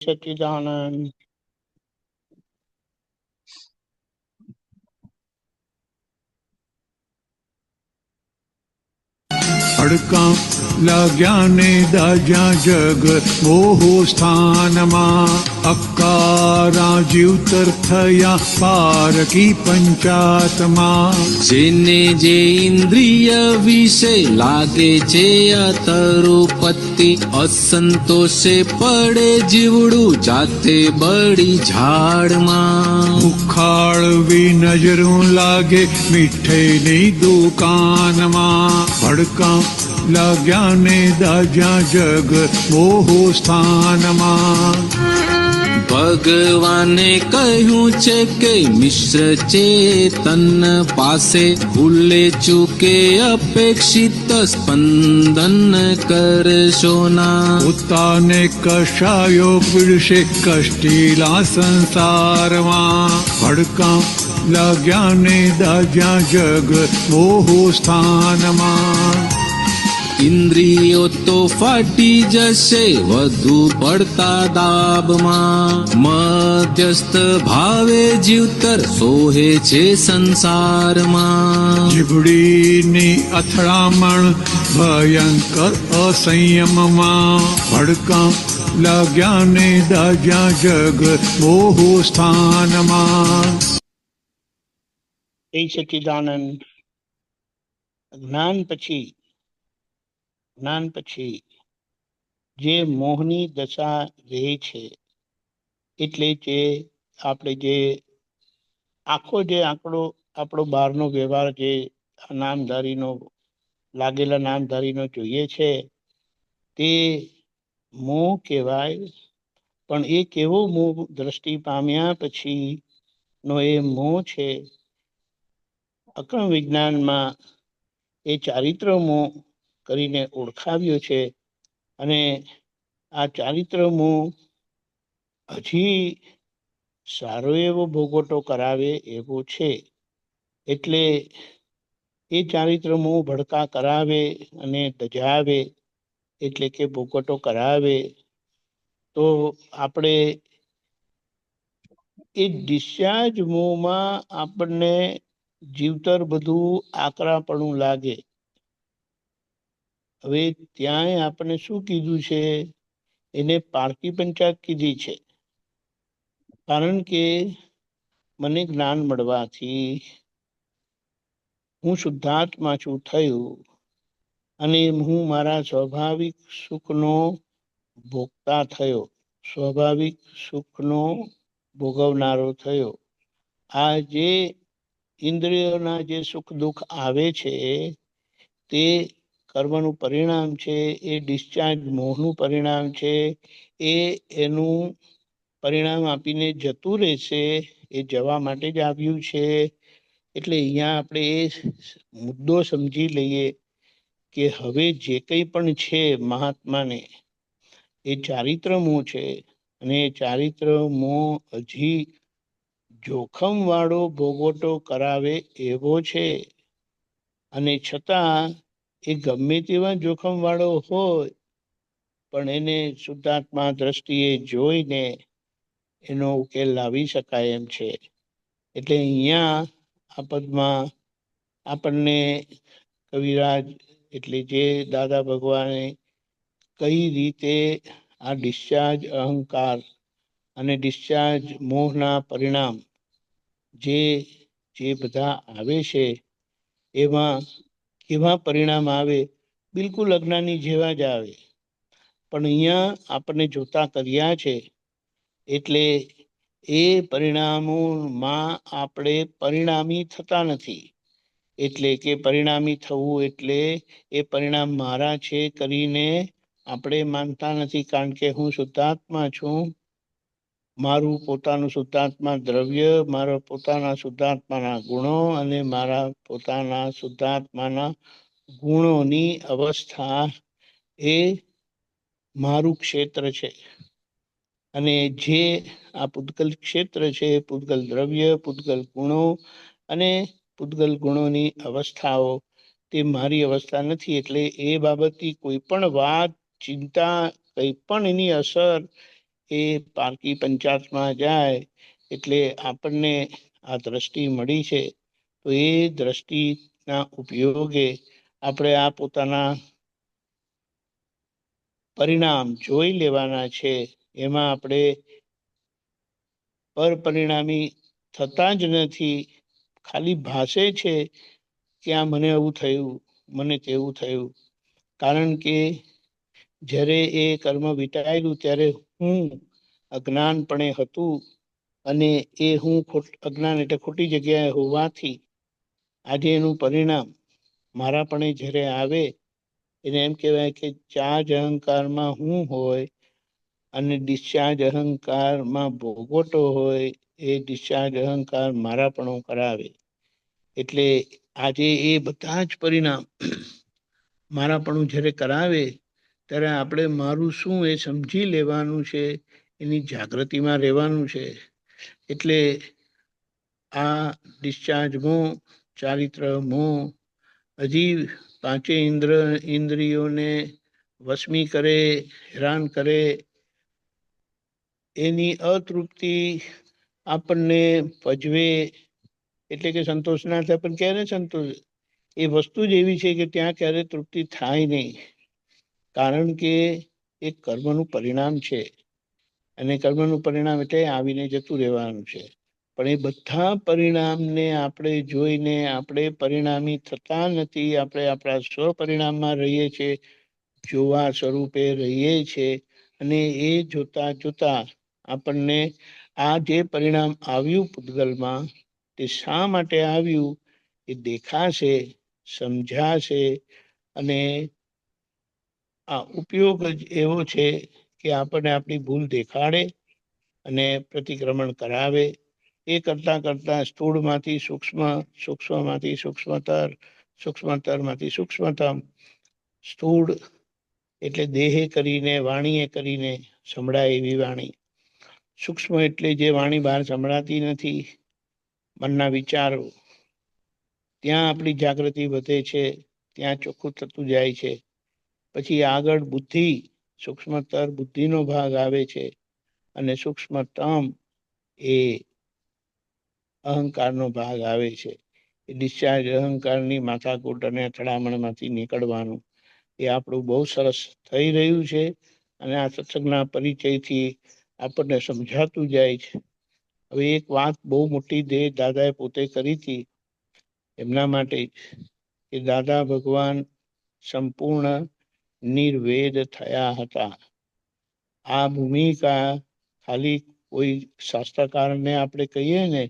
સચ્ચિદાનંદ। અડકા લાગ્યા ને દાજ્યા જગ મોહો સ્થાનમાં, અક્કારા જીવતર થયા પારકી પંચાતમાં। જેને જે ઇન્દ્રિય વિશે લાગે છે અતરુપત્તિ, અસંતોષે પડે જીવડું જાતે બળી ઝાડમાં। મુખાળવી નજરું લાગે મીઠાઈની દુકાનમાં, ભડકા લાગ્યા ને દાજ્યા જગ મોહો સ્થાનમાં। ભગવાને કહ્યું છે કે મિશ્ર ચેતન પાસે ભૂલે ચૂકે અપેક્ષિત સ્પંદન કરશો ના। પોતાને કશાયો પીડશે કષ્ટીલા સંસારમાં, ભડકા લાગ્યા ને દાજ્યા જગ મોહો સ્થાનમાં। ઇન્દ્રિયો તો ફાટી જશે વધુ પડતા દાબમાં, મધ્યસ્થ ભાવે જીવતર સોહે છે સંસારમાં। જીભડીની અથડામણ ભયંકર અસંયમમાં, ભડકા લાગ્યા ને દાજ્યા જગ મોહો સ્થાનમાં। જય સચ્ચિદાનંદ। જ્ઞાન પછી જે મોહની દશા રહે છે, એટલે જે આપણે જે આપણો બહારનો વ્યવહાર જે નામધારીનો લાગેલા નામધારીનો જોઈએ છે તે મોહ કહેવાય। પણ એ કેવો મોહ? દ્રષ્ટિ પામ્યા પછી નો એ મોહ છે, અક્રમ વિજ્ઞાનમાં એ ચારિત્ર મોહ કરીને ઓળખાવ્યો છે। અને આ ચારિત્ર મોહ હજી સારો એવો ભોગવટો કરાવે એવો છે, એટલે એ ચારિત્ર મોહ ભડકા કરાવે અને દજાવે, એટલે કે ભોગવટો કરાવે તો આપણે એ ડિસ્ચાર્જ મોહમાં આપણને જીવતર બધું આકરાપણું લાગે। હવે ત્યાંય આપણે શું કીધું છે? એને પારકી પંચાયત કીધી છે, કારણ કે મને જ્ઞાન મળવાથી હું શુદ્ધાત્મા છું થયું, અને હું મારા સ્વાભાવિક સુખનો ભોગતા થયો, સ્વાભાવિક સુખનો ભોગવનારો થયો। આ જે ઇન્દ્રિયોના જે સુખ દુઃખ આવે છે તે કર્મનું પરિણામ છે, એ ડિસ્ચાર્જ મોહનું પરિણામ છે, એનું પરિણામ આપીને જતું રહેશે, એ જવા માટે જ આવ્યું છે। એટલે અહીંયા આપણે એ મુદ્દો સમજી લઈએ કે હવે જે કંઈ પણ છે મહાત્માને એ ચારિત્ર મોહ છે, અને એ ચારિત્ર મોહ હજી જોખમ વાળો ભોગવટો કરાવે એવો છે। અને છતાં એ ગમે તેવા જોખમ વાળો હોય પણ એને શુદ્ધાત્મા દ્રષ્ટિએ જોઈને એનો ઉકેલ લાવી શકાય એમ છે। એટલે અહીંયા આ પદમાં આપણને કવિરાજ એટલે જે દાદા ભગવાને કઈ રીતે આ ડિસ્ચાર્જ અહંકાર અને ડિસ્ચાર્જ મોહના પરિણામ જે બધા આવે છે એમાં કેવા પરિણામ આવે? બિલકુલ અજ્ઞાની જેવા જ આવે, પણ અહીંયા આપણને જોતા કર્યા છે, એટલે એ પરિણામોમાં આપણે પરિણામી થતા નથી। એટલે કે પરિણામી થવું એટલે એ પરિણામ મારા છે કરીને આપણે માનતા નથી, કારણ કે હું શુદ્ધાત્મા છું। મારું પોતાનું શુદ્ધાત્મા દ્રવ્ય, મારા પોતાના શુદ્ધાત્માના ગુણો અને મારા પોતાના શુદ્ધાત્માના ગુણોની અવસ્થા એ મારું ક્ષેત્ર છે। અને જે આ પૂતગલ ક્ષેત્ર છે, પૂતગલ દ્રવ્ય, પૂતગલ ગુણો અને પૂતગલ ગુણોની અવસ્થાઓ તે મારી અવસ્થા નથી। એટલે એ બાબતની કોઈ પણ વાત, ચિંતા, કંઈ પણ એની અસર એ પારકી પંચાયતમાં જાય એટલે આપણને આ દ્રષ્ટિ મળી છે. તો એ દ્રષ્ટિના ઉપયોગે આપણે આ પોતાના પરિણામ જોઈ લેવાના છે. એમાં આપણે પરિણામી થતા જ નથી, ખાલી ભાષે છે કે આ મને એવું થયું, મને તેવું થયું. કારણ કે જ્યારે એ કર્મ વિતાયેલું ત્યારે હું અજ્ઞાનપણે હતું, અને એ હું અજ્ઞાન એટલે ખોટી જગ્યાએ હોવાથી આજે એનું પરિણામ મારાપણે જ્યારે આવે, એને એમ કહેવાય કે ચાર્જ અહંકારમાં હું હોય અને ડિસ્ચાર્જ અહંકારમાં ભોગવટો હોય, એ ડિસ્ચાર્જ અહંકાર મારાપણું કરાવે. એટલે આજે એ બધા જ પરિણામ મારાપણું જ્યારે કરાવે ત્યારે આપણે મારું શું એ સમજી લેવાનું છે, એની જાગૃતિમાં રહેવાનું છે. એટલે આ ડિસ્ચાર્જ મોહ, ચારિત્ર મોહ હજી પાંચે ઇન્દ્રિયોને વશમી કરે, હેરાન કરે. એની અતૃપ્તિ આપણને પજવે, એટલે કે સંતોષ ના થાય. પણ ક્યારે સંતોષ? એ વસ્તુ જ એવી છે કે ત્યાં ક્યારે તૃપ્તિ થાય નહીં. કારણ કે એ કર્મનું પરિણામ છે, અને કર્મનું પરિણામ એટલે આવીને જતું રહેવાનું છે. પણ એ બધા પરિણામને આપણે જોઈને આપણે પરિણામી થતા નથી. આપણે આપણા સ્વપરિણામમાં રહીએ છીએ, જોવા સ્વરૂપે રહીએ છીએ. અને એ જોતા જોતા આપણને આ જે પરિણામ આવ્યું પૂતગલમાં, તે શા માટે આવ્યું એ દેખાશે, સમજાશે. અને આ ઉપયોગ જ એવો છે કે આપણને આપણી ભૂલ દેખાડે અને પ્રતિક્રમણ કરાવે. એ કરતા કરતા સ્થૂળમાંથી સૂક્ષ્મ, સૂક્ષ્મમાંથી સૂક્ષ્મતર, સૂક્ષ્મતરમાંથી સૂક્ષ્મતમ, સ્થૂળ એટલે દેહે કરીને, વાણીએ કરીને સંભળાય એવી વાણી. સૂક્ષ્મ એટલે જે વાણી બહાર સંભળાતી નથી, મનના વિચારો. ત્યાં આપણી જાગૃતિ વધે છે, ત્યાં ચોખ્ખું થતું જાય છે. પછી આગળ બુદ્ધિ, સૂક્ષ્મતર બુદ્ધિનો ભાગ આવે છે. અને સૂક્ષ્મતમ એ અહંકારનો ભાગ આવે છે. એ ડિસ્ચાર્જ અહંકારની માથાકૂટ અને અથડામણમાંથી નીકળવાનું એ આપણું બહુ સરસ થઈ રહ્યું છે. અને આ સત્સંગના પરિચયથી આપણને સમજાતું જાય છે. હવે એક વાત બહુ મોટી દાદાએ પોતે કરી હતી એમના માટે, કે દાદા ભગવાન સંપૂર્ણ નિર્વેદ થયા હતા. આ ભૂમિકા ખાલી કોઈ શાસ્ત્રકારને આપણે કહીએ ને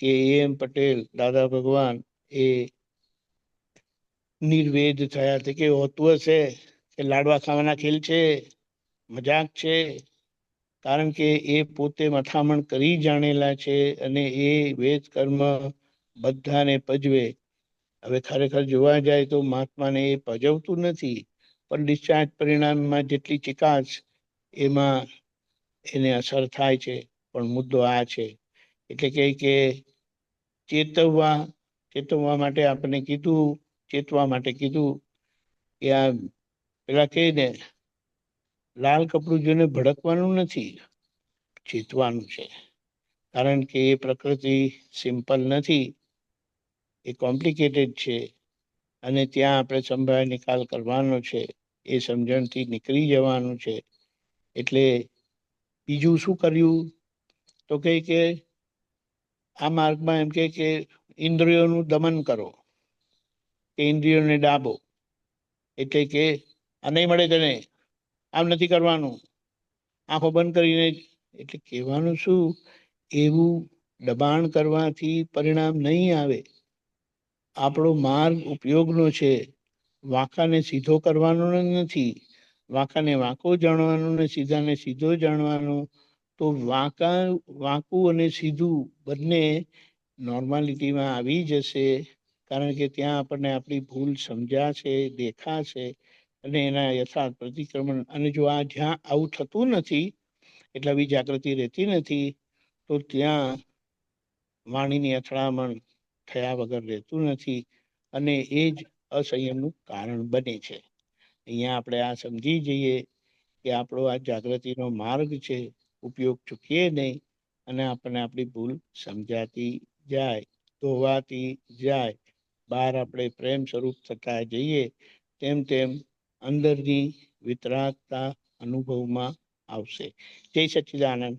કે એમ પટેલ દાદા ભગવાન એ નિર્વેદ થયા, તે કે હોતું હશે કે લાડવા ખાવાના ખેલ છે, મજાક છે. કારણ કે એ પોતે મથામણ કરી જાણેલા છે, અને એ વેદ કર્મ બધાને પજવે. હવે ખરેખર જોવા જાય તો મહાત્માને એ પજવતું નથી, પણ ડિસ્ચાર્જ પરિણામમાં જેટલી ચિકાસ એમાં એને અસર થાય છે. પણ મુદ્દો આ છે, એટલે કે ચેતવવા માટે આપણે કીધું, ચેતવા માટે કીધું કે આ પેલા કહે ને લાલ કપડું જોઈને ભડકવાનું નથી, ચેતવાનું છે. કારણ કે એ પ્રકૃતિ સિમ્પલ નથી, એ કોમ્પ્લિકેટેડ છે. અને ત્યાં આપણે સંભાળ નિકાલ કરવાનો છે, એ સમજણથી નીકળી જવાનું છે. એટલે બીજું શું કર્યું? તો કે આ માર્ગમાં એમ કે ઇન્દ્રિયોનું દમન કરો, કે ઇન્દ્રિયોને ડાબો. એટલે કે આ નહીં મળે તને, આમ નથી કરવાનું, આંખો બંધ કરીને. એટલે કહેવાનું શું, એવું દબાણ કરવાથી પરિણામ નહીં આવે. આપણો માર્ગ ઉપયોગનો છે, વાંકાને સીધો કરવાનો નથી. વાંકાને વાંકો જાણવાનું ને સીધાને સીધો જાણવાનો. તો વાંકું અને સીધું બંને નોર્માલિટીમાં આવી જશે. કારણ કે ત્યાં આપણને આપણી ભૂલ સમજાશે, દેખાશે, અને એના યથાર્થ પ્રતિક્રમણ. અને જો આ જ્યાં આવું થતું નથી, એટલે આવી જાગૃતિ રહેતી નથી, તો ત્યાં વાણીની અથડામણ થયા વગર રહેતું નથી, અને એ જ અસંયમનું કારણ બને છે. અહીંયા આપણે આ સમજી જઈએ કે આપણો આ જાગૃતિનો માર્ગ છે, ઉપયોગ ચૂકીએ નહીં અને આપણને આપણી ભૂલ સમજાતી જાય, ધોવાતી જાય, બહાર આપણે પ્રેમ સ્વરૂપ થતા જઈએ તેમ તેમ અંદરની વિતરાગતા અનુભવમાં આવશે. જય સચ્ચિદાનંદ.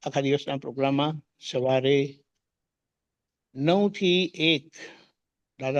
આખા દિવસના પ્રોગ્રામમાં સવારે 9 થી 1 દાદા